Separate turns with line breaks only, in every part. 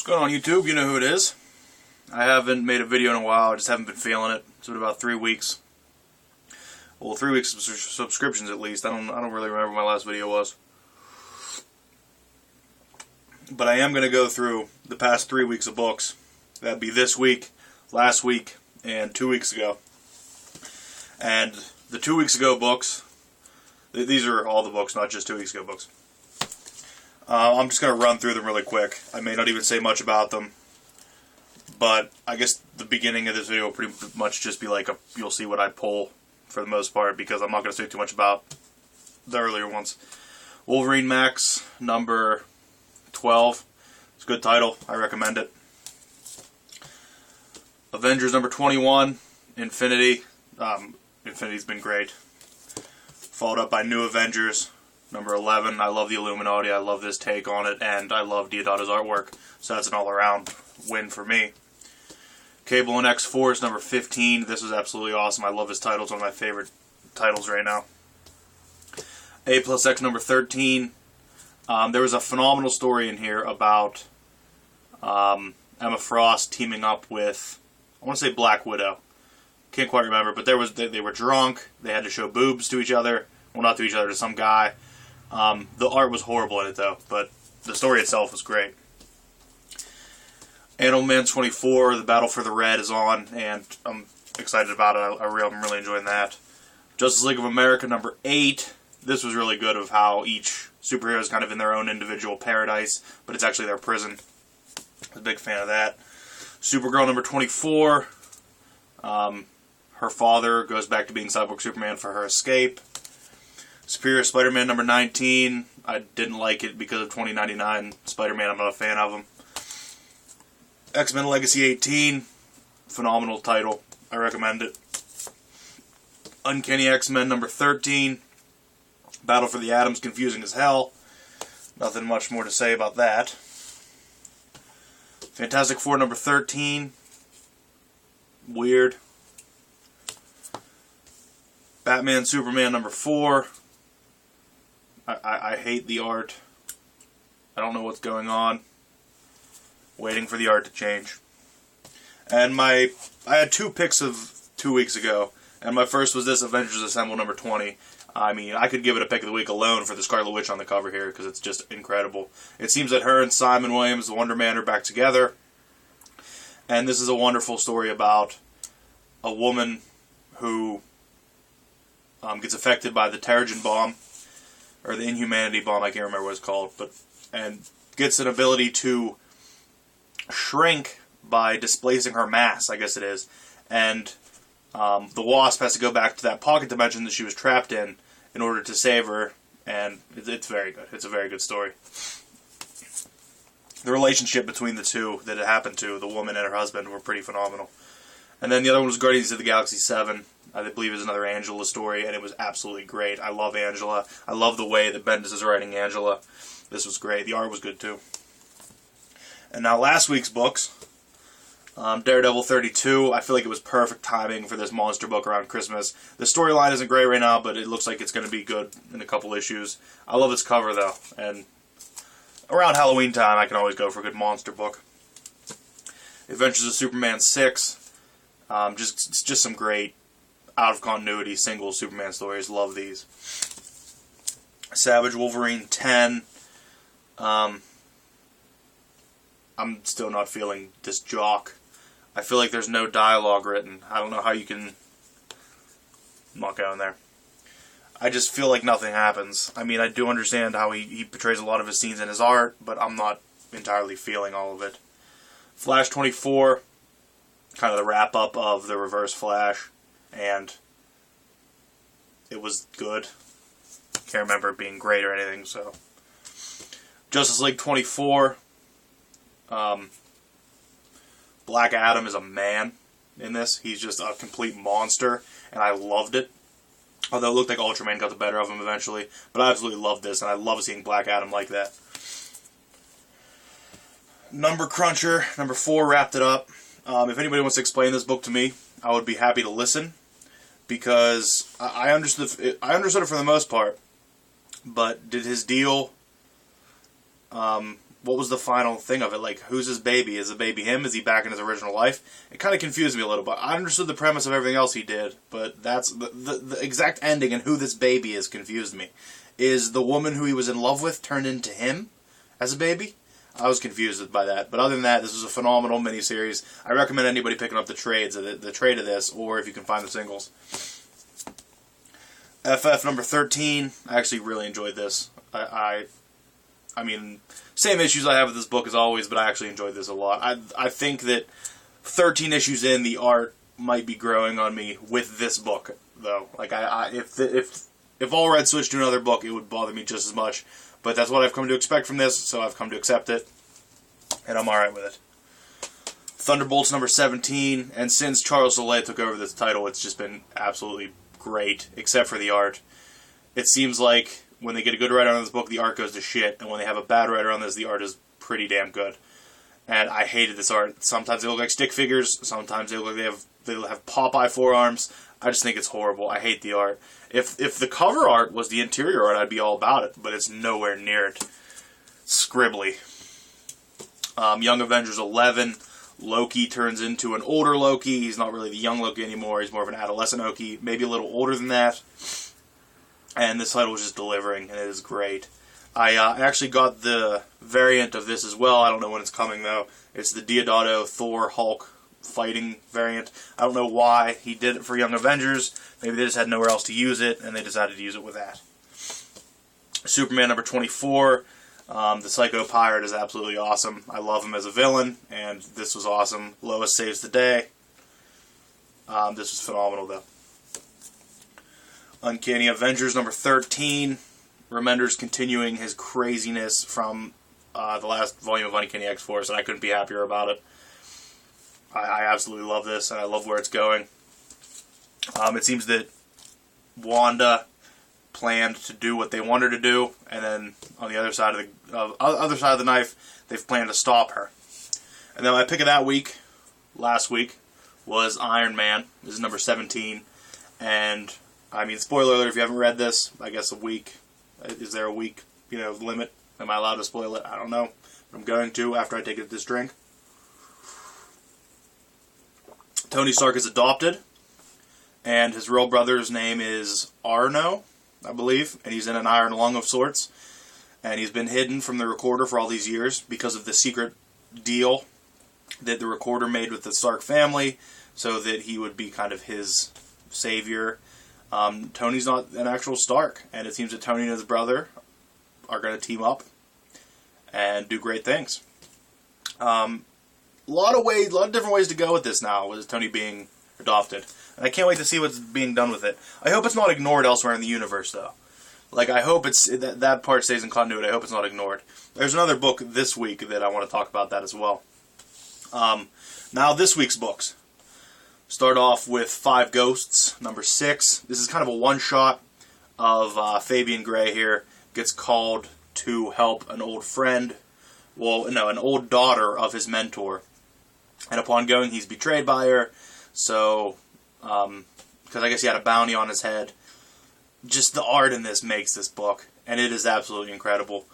What's going on, YouTube? You know who it is. I haven't made a video in a while. I just haven't been feeling it. It's been about 3 weeks. Well, 3 weeks of subscriptions at least. I don't really remember what my last video was. But I am going to go through the past 3 weeks of books. That'd be this week, last week, and 2 weeks ago. And the 2 weeks ago books, these are all the books, not just 2 weeks ago books. I'm just going to run through them really quick. I may not even say much about them. But I guess the beginning of this video will pretty much just be like you'll see what I pull for the most part, because I'm not going to say too much about the earlier ones. Wolverine Max, number 12. It's a good title. I recommend it. Avengers number 21, Infinity. Infinity's been great. Followed up by New Avengers, number 11. I love the Illuminati. I love this take on it, and I love Deodato's artwork. So that's an all-around win for me. Cable and XForce, number 15. This is absolutely awesome. I love his title. It's one of my favorite titles right now. A+X, number 13. There was a phenomenal story in here about Emma Frost teaming up with, I want to say Black Widow. Can't quite remember, but they were drunk. They had to show boobs to each other. Well, not to each other, to some guy. The art was horrible in it, though, but the story itself was great. Animal Man 24, The Battle for the Red is on, and I'm excited about it. I'm really enjoying that. Justice League of America, number 8. This was really good of how each superhero is kind of in their own individual paradise, but it's actually their prison. I was a big fan of that. Supergirl, number 24. Her father goes back to being Cyborg Superman for her escape. Superior Spider-Man, number 19. I didn't like it because of 2099 Spider-Man. I'm not a fan of him. X-Men Legacy 18. Phenomenal title. I recommend it. Uncanny X-Men, number 13. Battle for the Atoms, confusing as hell. Nothing much more to say about that. Fantastic Four, number 13. Weird. Batman Superman, number 4. I hate the art. I don't know what's going on. Waiting for the art to change. And I had 2 picks of 2 weeks ago, and my first was this Avengers Assemble number 20. I mean, I could give it a pick of the week alone for the Scarlet Witch on the cover here, because it's just incredible. It seems that her and Simon Williams, the Wonder Man, are back together. And this is a wonderful story about a woman who gets affected by the Terrigen bomb, or the Inhumanity bomb, I can't remember what it's called, and gets an ability to shrink by displacing her mass, I guess it is, and the Wasp has to go back to that pocket dimension that she was trapped in order to save her, and it's very good. It's a very good story. The relationship between the two that it happened to, the woman and her husband, were pretty phenomenal. And then the other one was Guardians of the Galaxy 7. I believe is another Angela story, and it was absolutely great. I love Angela. I love the way that Bendis is writing Angela. This was great. The art was good, too. And now last week's books. Daredevil 32. I feel like it was perfect timing for this monster book around Christmas. The storyline isn't great right now, but it looks like it's going to be good in a couple issues. I love its cover, though. And around Halloween time, I can always go for a good monster book. Adventures of Superman 6. Just some great out-of-continuity single Superman stories. Love these. Savage Wolverine 10. I'm still not feeling this jock. I feel like there's no dialogue written. I don't know how you can... I'm not going there. I just feel like nothing happens. I mean, I do understand how he portrays a lot of his scenes in his art, but I'm not entirely feeling all of it. Flash 24. Kind of the wrap-up of the Reverse Flash. And it was good. Can't remember it being great or anything, so. Justice League 24. Black Adam is a man in this. He's just a complete monster, and I loved it. Although it looked like Ultraman got the better of him eventually. But I absolutely loved this, and I love seeing Black Adam like that. Number Cruncher, number 4, wrapped it up. If anybody wants to explain this book to me, I would be happy to listen, because I understood it for the most part. But did his deal what was the final thing of it? Like, who's his baby? Is the baby him? Is he back in his original life? It kind of confused me a little bit. I understood the premise of everything else he did, but that's the exact ending and who this baby is confused me. Is the woman who he was in love with turned into him as a baby? I was confused by that. But other than that, this was a phenomenal miniseries. I recommend anybody picking up the trades, the trade of this, or if you can find the singles. FF number 13. I actually really enjoyed this. I mean, same issues I have with this book as always, but I actually enjoyed this a lot. I think that 13 issues in, the art might be growing on me with this book, though. Like, if All Red switched to another book, it would bother me just as much. But that's what I've come to expect from this, so I've come to accept it, and I'm alright with it. Thunderbolts number 17, and since Charles Soule took over this title, it's just been absolutely great, except for the art. It seems like when they get a good writer on this book, the art goes to shit, and when they have a bad writer on this, the art is pretty damn good. And I hated this art. Sometimes they look like stick figures, sometimes they look like they have Popeye forearms. I just think it's horrible. I hate the art. If the cover art was the interior art, I'd be all about it, but it's nowhere near it. Scribbly. Young Avengers 11, Loki turns into an older Loki. He's not really the young Loki anymore. He's more of an adolescent Loki, maybe a little older than that. And this title was just delivering, and it is great. I actually got the variant of this as well. I don't know when it's coming, though. It's the Deodato Thor Hulk fighting variant. I don't know why he did it for Young Avengers. Maybe they just had nowhere else to use it, and they decided to use it with that. Superman number 24. The Psycho Pirate is absolutely awesome. I love him as a villain, and this was awesome. Lois saves the day. This was phenomenal, though. Uncanny Avengers number 13. Remender's continuing his craziness from the last volume of Uncanny XForce, and I couldn't be happier about it. I absolutely love this, and I love where it's going. It seems that Wanda planned to do what they wanted to do, and then on the other side of the knife, they've planned to stop her. And then my pick of that week, last week, was Iron Man. This is number 17, and I mean, spoiler alert if you haven't read this. I guess a week. Is there a week, limit? Am I allowed to spoil it? I don't know. But I'm going to after I take this drink. Tony Stark is adopted, and his real brother's name is Arno, I believe, and he's in an iron lung of sorts, and he's been hidden from the Recorder for all these years because of the secret deal that the Recorder made with the Stark family, so that he would be kind of his savior. Tony's not an actual Stark, and it seems that Tony and his brother are going to team up and do great things. A lot of different ways to go with this now, with Tony being adopted. And I can't wait to see what's being done with it. I hope it's not ignored elsewhere in the universe, though. Like, I hope that part stays in continuity. I hope it's not ignored. There's another book this week that I want to talk about that as well. Now, this week's books. Start off with 5 Ghosts, number 6. This is kind of a one-shot of Fabian Gray here. Gets called to help an old friend. Well, no, an old daughter of his mentor. And upon going, he's betrayed by her. So, because I guess he had a bounty on his head. Just the art in this makes this book. And it is absolutely incredible.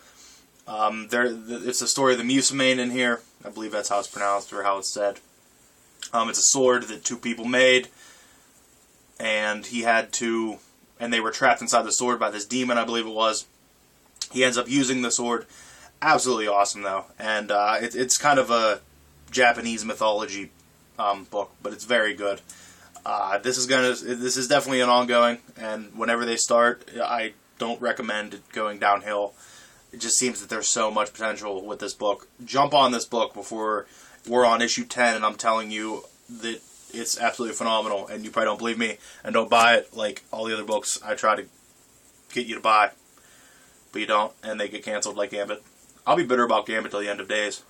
It's the story of the Musamane in here. I believe that's how it's pronounced or how it's said. It's a sword that 2 people made. And they were trapped inside the sword by this demon, I believe it was. He ends up using the sword. Absolutely awesome, though. And it's kind of a Japanese mythology book, but it's very good. This is definitely an ongoing, and whenever they start, I don't recommend it going downhill. It just seems that there's so much potential with this book. Jump on this book before we're on issue 10, and I'm telling you that it's absolutely phenomenal, and you probably don't believe me, and don't buy it like all the other books I try to get you to buy. But you don't, and they get canceled like Gambit. I'll be bitter about Gambit till the end of days.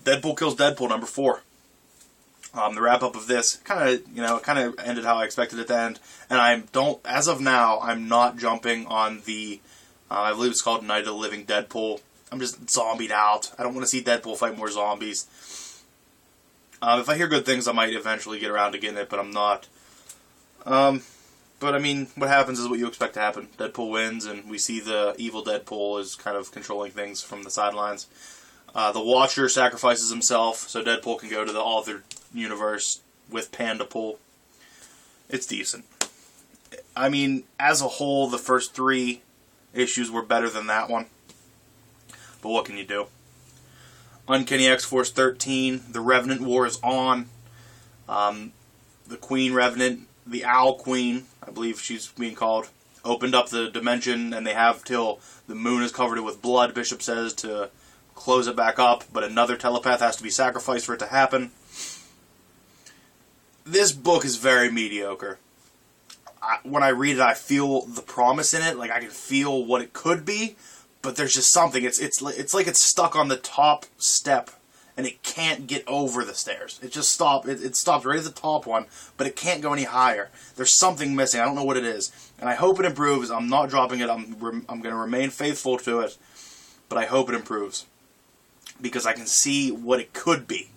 Deadpool Kills Deadpool, number 4. The wrap-up of this kind of ended how I expected it to end, and as of now, I'm not jumping on the, I believe it's called Night of the Living Deadpool. I'm just zombied out. I don't want to see Deadpool fight more zombies. If I hear good things, I might eventually get around to getting it, but I'm not. But, I mean, what happens is what you expect to happen. Deadpool wins, and we see the evil Deadpool is kind of controlling things from the sidelines. The Watcher sacrifices himself so Deadpool can go to the other universe with Pandapool. It's decent. I mean, as a whole, the first 3 issues were better than that one. But what can you do? Uncanny XForce 13, the Revenant War is on. The Queen Revenant, the Owl Queen, I believe she's being called, opened up the dimension, and they have till the moon is covered with blood, Bishop says, to close it back up, but another telepath has to be sacrificed for it to happen. This book is very mediocre. When I read it, I feel the promise in it, like I can feel what it could be, but there's just something. It's like it's stuck on the top step, and it can't get over the stairs. It just stopped. It stopped right at the top one, but it can't go any higher. There's something missing. I don't know what it is, and I hope it improves. I'm not dropping it. I'm going to remain faithful to it, but I hope it improves because I can see what it could be.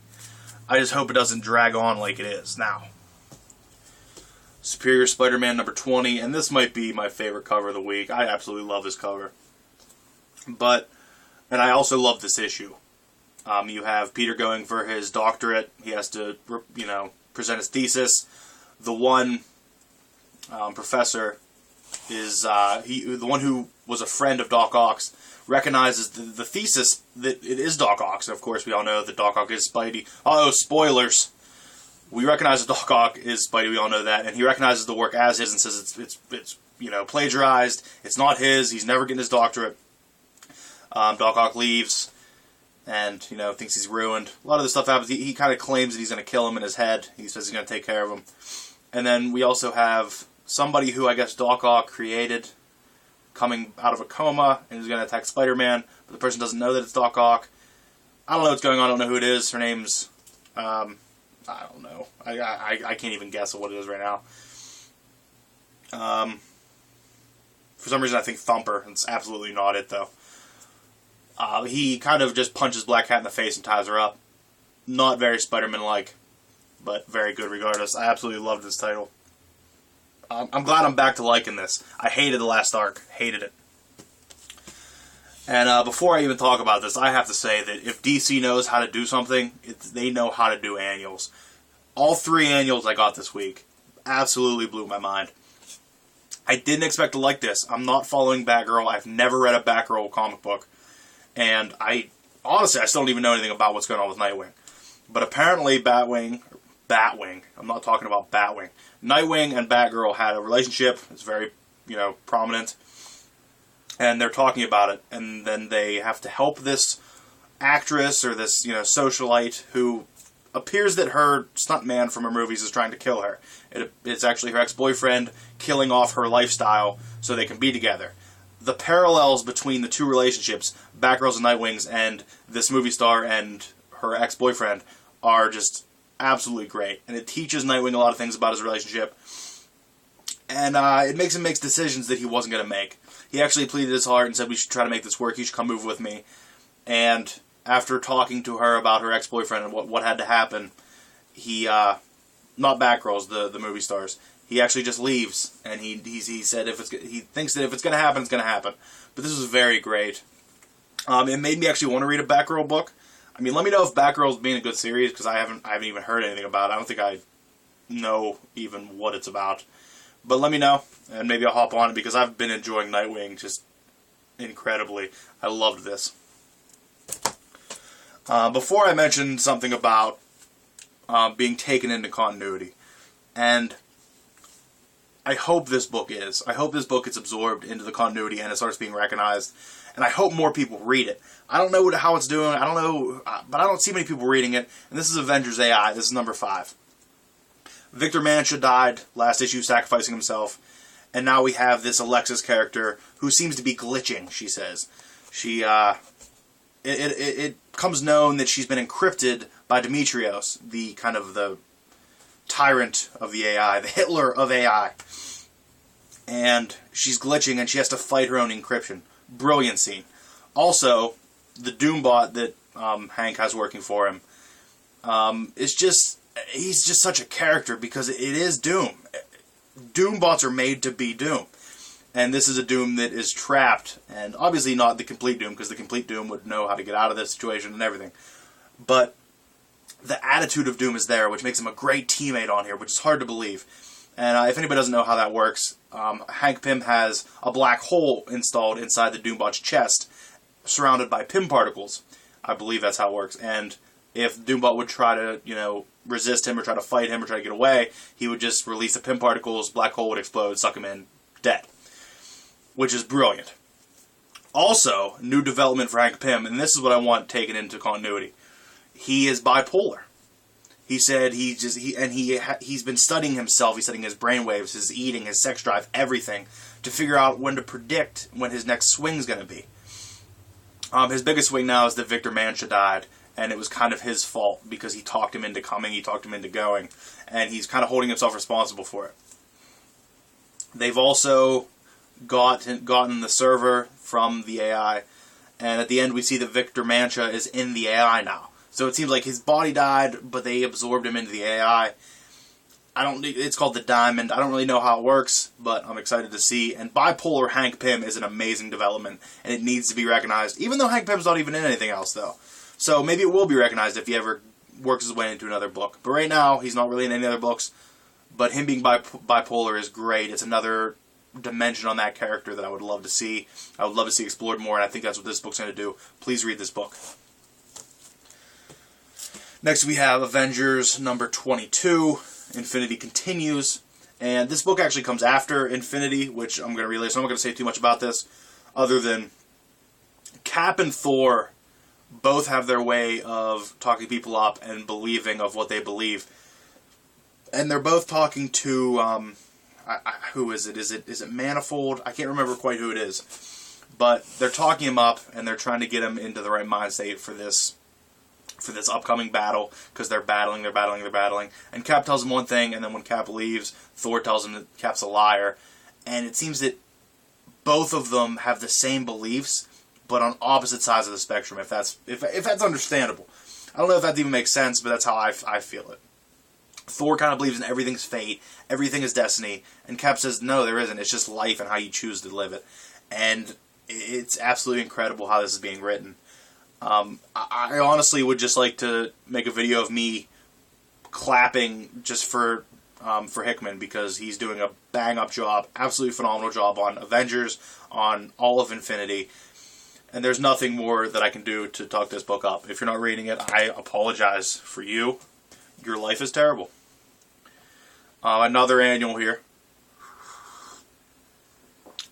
I just hope it doesn't drag on like it is now. Superior Spider-Man number 20, and this might be my favorite cover of the week. I absolutely love this cover. And I also love this issue. You have Peter going for his doctorate. He has to, present his thesis. The one professor is the one who was a friend of Doc Ock's. Recognizes the thesis that it is Doc Ock's. Of course, we all know that Doc Ock is Spidey. Oh, spoilers! We recognize that Doc Ock is Spidey. We all know that, and he recognizes the work as his and says it's plagiarized. It's not his. He's never getting his doctorate. Doc Ock leaves, and thinks he's ruined. A lot of this stuff happens. He kind of claims that he's going to kill him in his head. He says he's going to take care of him. And then we also have somebody who I guess Doc Ock created coming out of a coma and is going to attack Spider-Man, but the person doesn't know that it's Doc Ock. I don't know what's going on. I don't know who it is. Her name's I don't know. I can't even guess what it is right now. For some reason I think Thumper. It's absolutely not it though. He kind of just punches Black Cat in the face and ties her up. Not very Spider-Man-like, but very good regardless. I absolutely loved this title. I'm glad I'm back to liking this. I hated the last arc. Hated it. And before I even talk about this, I have to say that if DC knows how to do something, they know how to do annuals. All 3 annuals I got this week absolutely blew my mind. I didn't expect to like this. I'm not following Batgirl. I've never read a Batgirl comic book. And honestly, I still don't even know anything about what's going on with Nightwing. But apparently Batwing, I'm not talking about Batwing. Nightwing and Batgirl had a relationship. It's very, prominent. And they're talking about it. And then they have to help this actress or this, socialite who appears that her stuntman from her movies is trying to kill her. It's actually her ex-boyfriend killing off her lifestyle so they can be together. The parallels between the 2 relationships, Batgirl's and Nightwing's, and this movie star and her ex-boyfriend are just absolutely great. And it teaches Nightwing a lot of things about his relationship. And it makes him make decisions that he wasn't going to make. He actually pleaded his heart and said, we should try to make this work, you should come move with me. And after talking to her about her ex-boyfriend and what had to happen, he, not Batgirl's, the movie stars, he actually just leaves, and he said he thinks that if it's going to happen, it's going to happen. But this was very great. It made me actually want to read a Batgirl book. I mean, let me know if Batgirl's being a good series, because I haven't even heard anything about it. I don't think I know even what it's about. But let me know, and maybe I'll hop on it, because I've been enjoying Nightwing just incredibly. I loved this. Before I mentioned something about being taken into continuity, and I hope this book is. I hope this book gets absorbed into the continuity and it starts being recognized. And I hope more people read it. I don't know how it's doing. I don't know, but I don't see many people reading it. And this is Avengers AI. This is number 5. Victor Mancha died last issue, sacrificing himself. And now we have this Alexis character who seems to be glitching, she says. It comes known that she's been encrypted by Demetrios, the kind of the tyrant of the AI, the Hitler of AI. And she's glitching and she has to fight her own encryption. Brilliant scene. Also, the Doombot that Hank has working for him he's just such a character because it is Doom. Doom bots are made to be Doom. And this is a Doom that is trapped, and obviously not the complete Doom, because the complete Doom would know how to get out of this situation and everything. But the attitude of Doom is there, which makes him a great teammate on here, which is hard to believe. And if anybody doesn't know how that works, Hank Pym has a black hole installed inside the Doombot's chest, surrounded by Pym particles. I believe that's how it works. And if Doombot would try to, resist him or try to fight him or try to get away, he would just release the Pym particles, black hole would explode, suck him in, dead. Which is brilliant. Also, new development for Hank Pym, and this is what I want taken into continuity. He is bipolar. He said he's been studying himself. He's studying his brainwaves, his eating, his sex drive, everything, to figure out when to predict when his next swing's going to be. His biggest swing now is that Victor Mancha died, and it was kind of his fault because he talked him into coming, he talked him into going, and he's kind of holding himself responsible for it. They've also gotten the server from the AI, and at the end we see that Victor Mancha is in the AI now. So it seems like his body died, but they absorbed him into the AI. It's called the Diamond. I don't really know how it works, but I'm excited to see. And bipolar Hank Pym is an amazing development, and it needs to be recognized, even though Hank Pym's not even in anything else, though. So maybe it will be recognized if he ever works his way into another book. But right now, he's not really in any other books. But him being bipolar is great. It's another dimension on that character that I would love to see. I would love to see explored more, and I think that's what this book's going to do. Please read this book. Next we have Avengers number 22, Infinity Continues, and this book actually comes after Infinity, which I'm going to relay, so I'm not going to say too much about this, other than Cap and Thor both have their way of talking people up and believing of what they believe. And they're both talking to, who is it? Is it Manifold? I can't remember quite who it is. But they're talking him up, and they're trying to get him into the right mind state for this upcoming battle, because they're battling. And Cap tells him one thing, and then when Cap leaves, Thor tells him that Cap's a liar. And it seems that both of them have the same beliefs, but on opposite sides of the spectrum, if that's understandable. I don't know if that even makes sense, but that's how I feel it. Thor kind of believes in everything's fate, everything is destiny, and Cap says, no, there isn't, it's just life and how you choose to live it. And it's absolutely incredible how this is being written. I honestly would just like to make a video of me clapping just for Hickman, because he's doing a bang-up job, absolutely phenomenal job on Avengers, on all of Infinity, and there's nothing more that I can do to talk this book up. If you're not reading it, I apologize for you. Your life is terrible. Another annual here.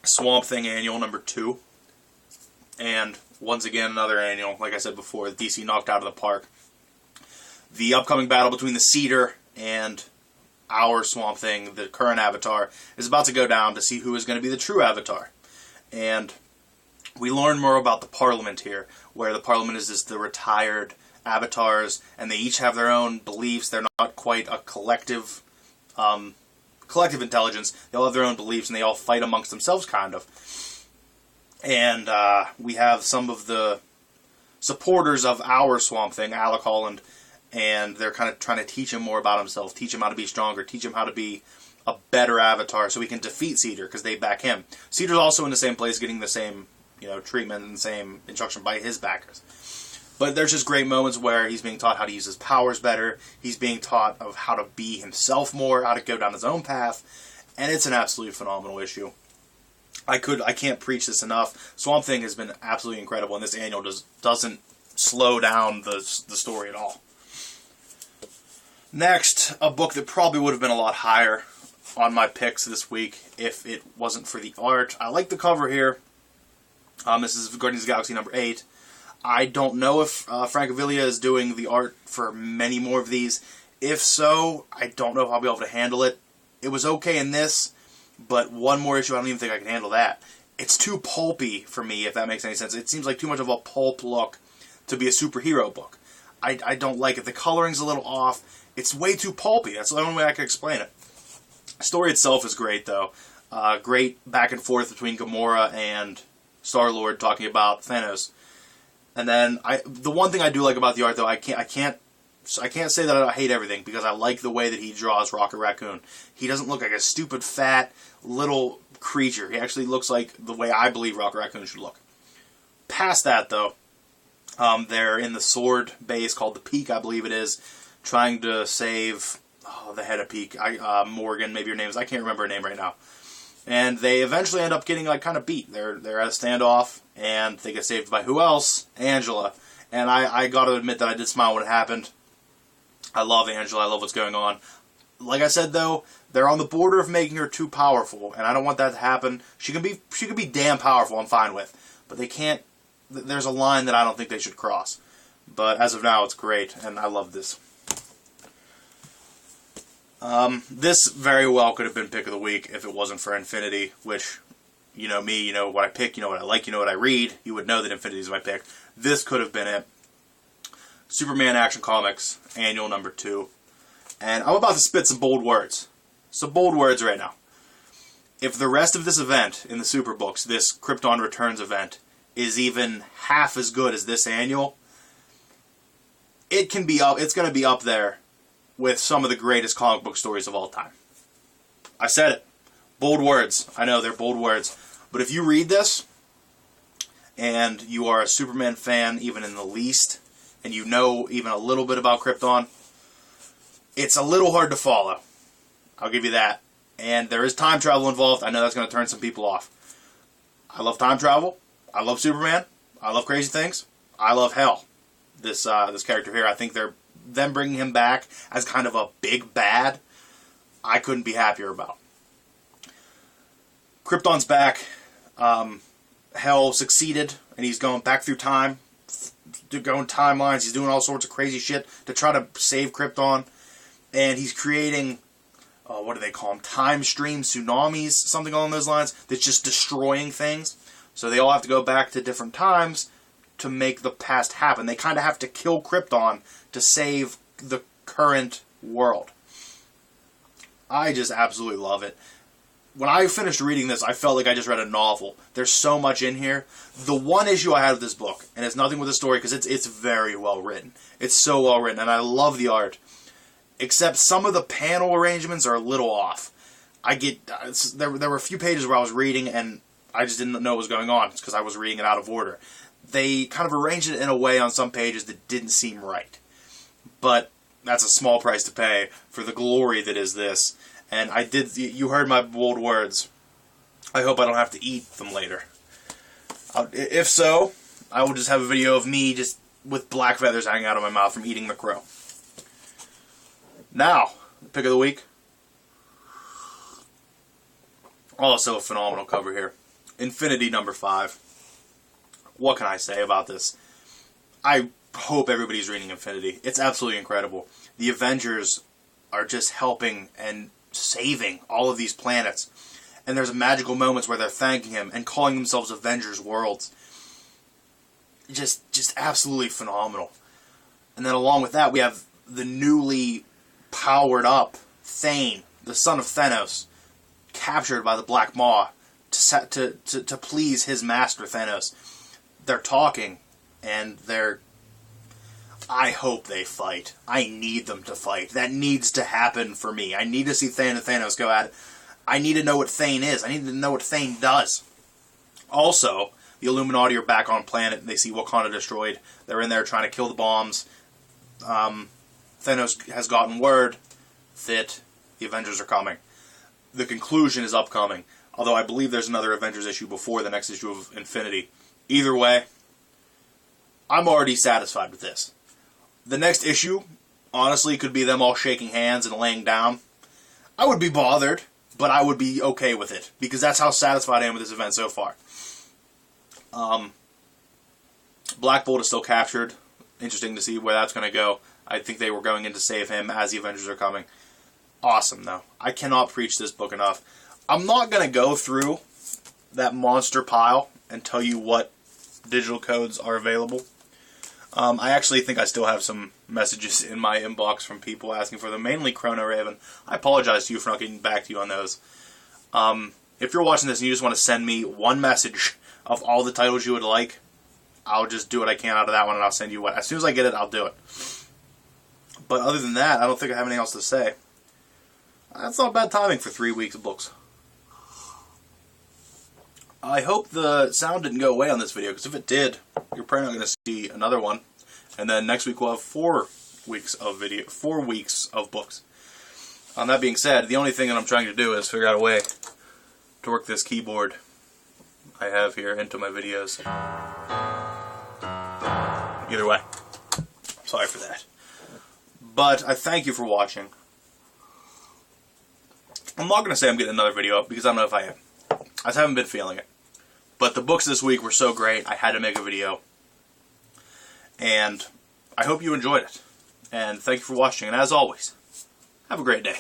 Swamp Thing annual number 2. And once again, another annual. Like I said before, DC knocked out of the park. The upcoming battle between the Cedar and our Swamp Thing, the current Avatar, is about to go down to see who is going to be the true Avatar. And we learn more about the Parliament here, where the Parliament is just the retired avatars, and they each have their own beliefs. They're not quite a collective intelligence. They all have their own beliefs, and they all fight amongst themselves, kind of. And we have some of the supporters of our Swamp Thing, Alec Holland, and they're kind of trying to teach him more about himself, teach him how to be stronger, teach him how to be a better Avatar so he can defeat Cedar, because they back him. Cedar's also in the same place, getting the same treatment and the same instruction by his backers. But there's just great moments where he's being taught how to use his powers better, he's being taught of how to be himself more, how to go down his own path, and it's an absolutely phenomenal issue. I can't preach this enough. Swamp Thing has been absolutely incredible, and this annual doesn't slow down the story at all. Next, a book that probably would have been a lot higher on my picks this week if it wasn't for the art. I like the cover here. This is Cornies Galaxy number 8. I don't know if Frank Avila is doing the art for many more of these. If so, I don't know if I'll be able to handle it. It was okay in this, but one more issue, I don't even think I can handle that. It's too pulpy for me, if that makes any sense. It seems like too much of a pulp look to be a superhero book. I don't like it. The coloring's a little off. It's way too pulpy. That's the only way I can explain it. The story itself is great, though. Great back and forth between Gamora and Star-Lord talking about Thanos. And then the one thing I do like about the art, though, I can't I can't say that I hate everything, because I like the way that he draws Rocket Raccoon. He doesn't look like a stupid, fat, little creature. He actually looks like the way I believe Rocket Raccoon should look. Past that, though, they're in the sword base called the Peak, I believe it is, trying to save the head of Peak. Morgan, maybe her name is. I can't remember her name right now. And they eventually end up getting, like, kind of beat. They're at a standoff, and they get saved by who else? Angela. And I got to admit that I did smile when it happened. I love Angela. I love what's going on. Like I said, though, they're on the border of making her too powerful, and I don't want that to happen. She can be damn powerful, I'm fine with. But they can't... There's a line that I don't think they should cross. But as of now, it's great, and I love this. This very well could have been Pick of the Week if it wasn't for Infinity, which, you know me, you know what I pick, you know what I like, you know what I read. You would know that Infinity is my pick. This could have been it. Superman Action Comics, Annual number 2. And I'm about to spit some bold words. Some bold words right now. If the rest of this event in the Super Books, this Krypton Returns event, is even half as good as this annual, it can be up. It's going to be up there with some of the greatest comic book stories of all time. I said it. Bold words. I know, they're bold words. But if you read this, and you are a Superman fan even in the least, and you know even a little bit about Krypton, it's a little hard to follow. I'll give you that. And there is time travel involved. I know that's going to turn some people off. I love time travel. I love Superman. I love crazy things. I love Hell. This character here, I think them bringing him back as kind of a big bad, I couldn't be happier about. Krypton's back. Hell succeeded, and he's going back through time, going timelines. He's doing all sorts of crazy shit to try to save Krypton, and he's creating, what do they call them? Time stream tsunamis, something along those lines. That's just destroying things. So they all have to go back to different times to make the past happen. They kind of have to kill Krypton to save the current world. I just absolutely love it. When I finished reading this, I felt like I just read a novel. There's so much in here. The one issue I had with this book, and it's nothing with the story, because it's very well written. It's so well written, and I love the art. Except some of the panel arrangements are a little off. There were a few pages where I was reading, and I just didn't know what was going on. It's because I was reading it out of order. They kind of arranged it in a way on some pages that didn't seem right. But that's a small price to pay for the glory that is this. And you heard my bold words. I hope I don't have to eat them later. If so, I will just have a video of me just with black feathers hanging out of my mouth from eating the crow. Now, pick of the week. Also a phenomenal cover here. Infinity number 5. What can I say about this? I hope everybody's reading Infinity. It's absolutely incredible. The Avengers are just helping and saving all of these planets. And there's magical moments where they're thanking him and calling themselves Avengers Worlds. Just absolutely phenomenal. And then along with that, we have the newly powered up Thane, the son of Thanos, captured by the Black Maw to please his master Thanos. They're talking, and I hope they fight. I need them to fight. That needs to happen for me. I need to see Thane and Thanos go at it. I need to know what Thane is. I need to know what Thane does. Also, the Illuminati are back on planet. They see Wakanda destroyed. They're in there trying to kill the bombs. Thanos has gotten word that the Avengers are coming. The conclusion is upcoming. Although I believe there's another Avengers issue before the next issue of Infinity. Either way, I'm already satisfied with this. The next issue, honestly, could be them all shaking hands and laying down. I would be bothered, but I would be okay with it, because that's how satisfied I am with this event so far. Black Bolt is still captured. Interesting to see where that's going to go. I think they were going in to save him as the Avengers are coming. Awesome, though. I cannot preach this book enough. I'm not going to go through that monster pile and tell you what digital codes are available. I actually think I still have some messages in my inbox from people asking for them, mainly Chrono Raven. I apologize to you for not getting back to you on those. If you're watching this and you just want to send me one message of all the titles you would like, I'll just do what I can out of that one, and I'll send you what. As soon as I get it, I'll do it. But other than that, I don't think I have anything else to say. That's not bad timing for 3 weeks of books. I hope the sound didn't go away on this video, because if it did, you're probably not going to see another one. And then next week we'll have 4 weeks of books. That being said, the only thing that I'm trying to do is figure out a way to work this keyboard I have here into my videos. Either way, sorry for that. But I thank you for watching. I'm not going to say I'm getting another video up, because I don't know if I am. I just haven't been feeling it. But the books this week were so great, I had to make a video. And I hope you enjoyed it. And thank you for watching. And as always, have a great day.